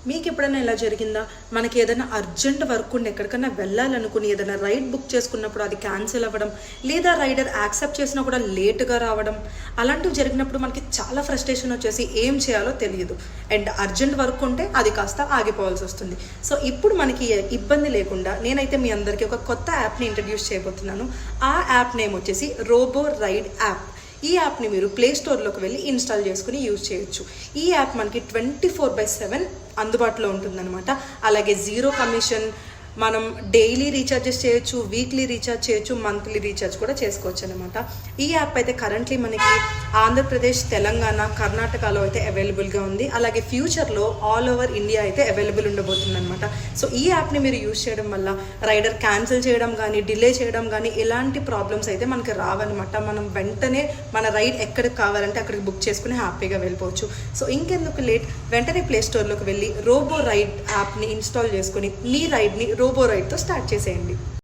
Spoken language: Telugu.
మీకు ఎప్పుడైనా ఇలా జరిగిందా? మనకి ఏదైనా అర్జెంట్ వర్క్ ఉండి ఎక్కడికైనా వెళ్ళాలనుకుని ఏదైనా రైడ్ బుక్ చేసుకున్నప్పుడు అది క్యాన్సిల్ అవ్వడం, లేదా రైడర్ యాక్సెప్ట్ చేసినా కూడా లేట్గా రావడం, అలాంటివి జరిగినప్పుడు మనకి చాలా ఫ్రస్ట్రేషన్ వచ్చేసి ఏం చేయాలో తెలియదు. అండ్ అర్జెంట్ వర్క్ ఉంటే అది కాస్త ఆగిపోవాల్సి వస్తుంది. సో ఇప్పుడు మనకి ఇబ్బంది లేకుండా నేనైతే మీ అందరికీ ఒక కొత్త యాప్ని ఇంట్రడ్యూస్ చేయబోతున్నాను. ఆ యాప్ నేమ్ వచ్చేసి రోబో రైడ్ యాప్. ఈ యాప్ని మీరు ప్లే స్టోర్లోకి వెళ్ళి ఇన్స్టాల్ చేసుకుని యూజ్ చేయొచ్చు. ఈ యాప్ మనకి 24/7 అందుబాటులో ఉంటుందన్నమాట. అలాగే జీరో కమిషన్, మనం డైలీ రీఛార్జెస్ చేయొచ్చు, వీక్లీ రీఛార్జ్ చేయొచ్చు, మంత్లీ రీఛార్జ్ కూడా చేసుకోవచ్చు అనమాట. ఈ యాప్ అయితే కరెంట్లీ మనకి ఆంధ్రప్రదేశ్, తెలంగాణ, కర్ణాటకలో అయితే అవైలబుల్గా ఉంది. అలాగే ఫ్యూచర్లో ఆల్ ఓవర్ ఇండియా అయితే అవైలబుల్ ఉండబోతుంది అనమాట. సో ఈ యాప్ని మీరు యూజ్ చేయడం వల్ల రైడర్ క్యాన్సిల్ చేయడం కానీ, డిలే చేయడం కానీ ఎలాంటి ప్రాబ్లమ్స్ అయితే మనకి రావన్నమాట. మనం వెంటనే మన రైడ్ ఎక్కడికి కావాలంటే అక్కడికి బుక్ చేసుకుని హ్యాపీగా వెళ్ళిపోవచ్చు. సో ఇంకెందుకు లేట్, వెంటనే ప్లే స్టోర్లోకి వెళ్ళి రోబో రైడ్ యాప్ని ఇన్స్టాల్ చేసుకుని మీ రైడ్ని రోబో రైడ్తో స్టార్ట్ చేసేయండి.